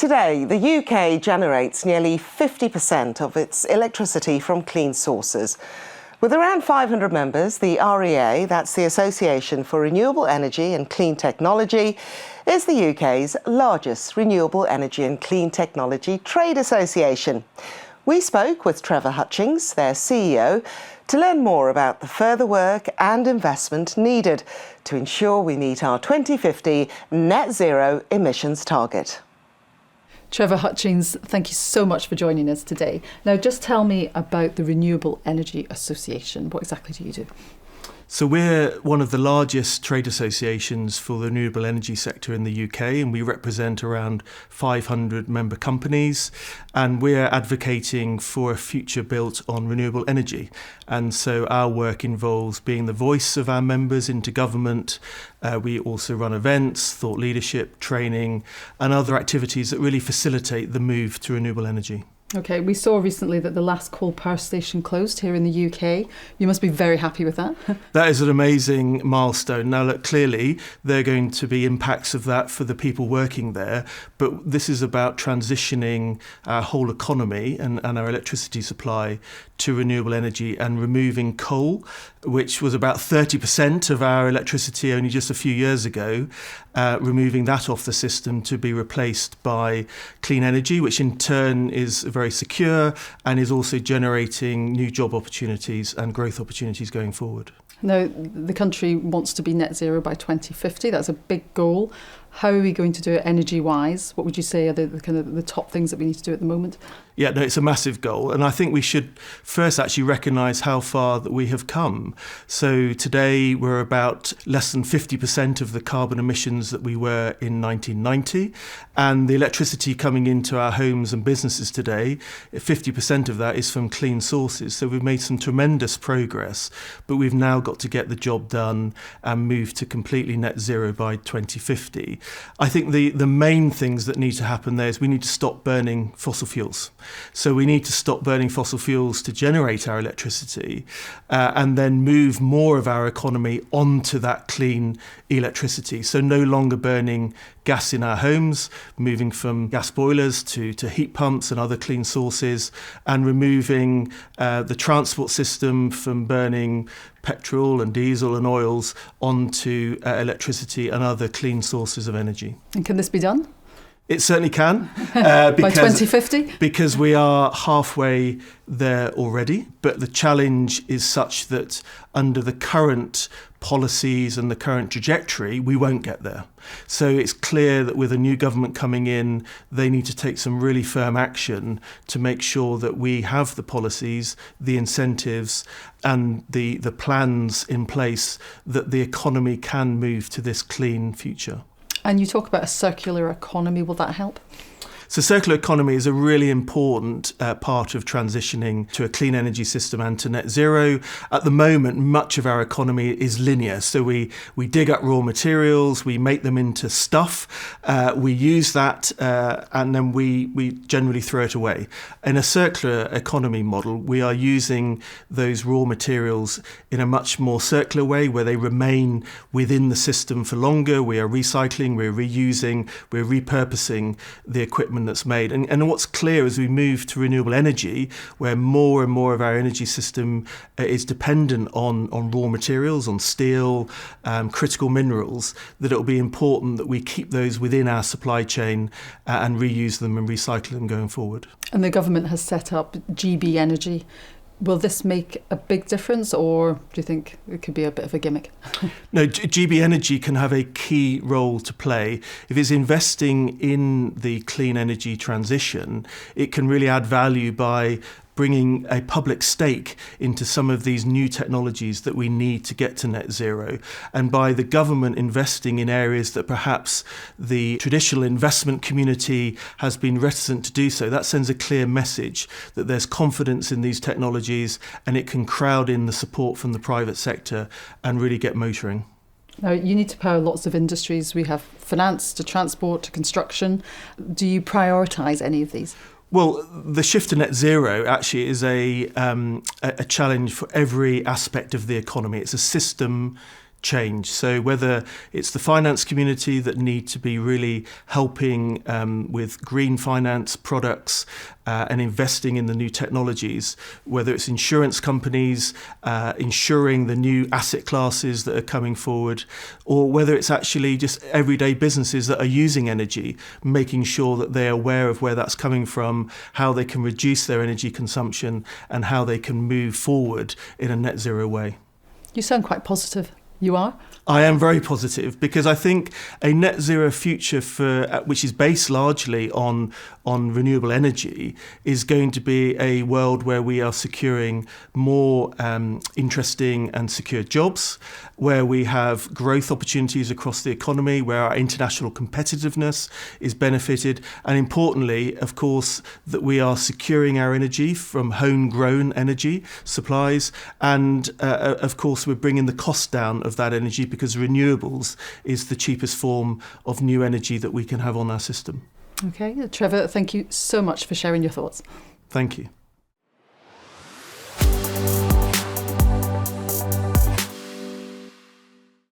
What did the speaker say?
Today, the UK generates nearly 50% of its electricity from clean sources. With around 500 members, the REA, that's the Association for Renewable Energy and Clean Technology, is the UK's largest renewable energy and clean technology trade association. We spoke with Trevor Hutchings, their CEO, to learn more about the further work and investment needed to ensure we meet our 2050 net zero emissions target. Trevor Hutchings, thank you so much for joining us today. Now, just tell me about the Renewable Energy Association. What exactly do you do? So we're one of the largest trade associations for the renewable energy sector in the UK, and we represent around 500 member companies, and we're advocating for a future built on renewable energy. And so our work involves being the voice of our members into government. We also run events, thought leadership, training, and other activities that really facilitate the move to renewable energy. OK, we saw recently that the last coal power station closed here in the UK. You must be very happy with that. That is an amazing milestone. Now, look, clearly, there are going to be impacts of that for the people working there, but this is about transitioning our whole economy and our electricity supply to renewable energy and removing coal, which was about 30% of our electricity only just a few years ago, removing that off the system to be replaced by clean energy, which in turn is very secure and is also generating new job opportunities and growth opportunities going forward. Now, the country wants to be net zero by 2050. That's a big goal. How are we going to do it energy-wise? What would you say are the top things that we need to do at the moment? Yeah, no, it's a massive goal. And I think we should first actually recognise how far that we have come. So today we're about less than 50% of the carbon emissions that we were in 1990. And the electricity coming into our homes and businesses today, 50% of that is from clean sources. So we've made some tremendous progress, but we've now got to get the job done and move to completely net zero by 2050. I think the main things that need to happen there is we need to stop burning fossil fuels. So we need to stop burning fossil fuels to generate our electricity and then move more of our economy onto that clean electricity. So no longer burning gas in our homes, moving from gas boilers to heat pumps and other clean sources, and removing the transport system from burning petrol and diesel and oils onto electricity and other clean sources of energy. And can this be done? It certainly can. By 2050? Because we are halfway there already. But the challenge is such that under the current policies and the current trajectory, we won't get there. So it's clear that with a new government coming in, they need to take some really firm action to make sure that we have the policies, the incentives and the plans in place that the economy can move to this clean future. And you talk about a circular economy. Will that help? So circular economy is a really important part of transitioning to a clean energy system and to net zero. At the moment, much of our economy is linear. So we dig up raw materials, we make them into stuff, we use that, and then we generally throw it away. In a circular economy model, we are using those raw materials in a much more circular way where they remain within the system for longer. We are recycling, we're reusing, we're repurposing the equipment that's made. And what's clear as we move to renewable energy, where more and more of our energy system is dependent on raw materials, on steel, critical minerals, that it will be important that we keep those within our supply chain and reuse them and recycle them going forward. And the government has set up GB Energy. Will this make a big difference, or do you think it could be a bit of a gimmick? No, GB Energy can have a key role to play. If it's investing in the clean energy transition, it can really add value by bringing a public stake into some of these new technologies that we need to get to net zero. And by the government investing in areas that perhaps the traditional investment community has been reticent to do so, that sends a clear message that there's confidence in these technologies and it can crowd in the support from the private sector and really get motoring. Now, you need to power lots of industries. We have finance to transport to construction. Do you prioritise any of these? Well, the shift to net zero actually is a challenge for every aspect of the economy. It's a system change. So whether it's the finance community that need to be really helping with green finance products and investing in the new technologies, whether it's insurance companies insuring the new asset classes that are coming forward, or whether it's actually just everyday businesses that are using energy, making sure that they're aware of where that's coming from, how they can reduce their energy consumption, and how they can move forward in a net zero way. You sound quite positive. You are? I am very positive because I think a net zero future which is based largely on renewable energy is going to be a world where we are securing more interesting and secure jobs, where we have growth opportunities across the economy, where our international competitiveness is benefited, and importantly, of course, that we are securing our energy from homegrown energy supplies, and of course we're bringing the cost down of that energy because renewables is the cheapest form of new energy that we can have on our system. Okay, Trevor, thank you so much for sharing your thoughts. Thank you.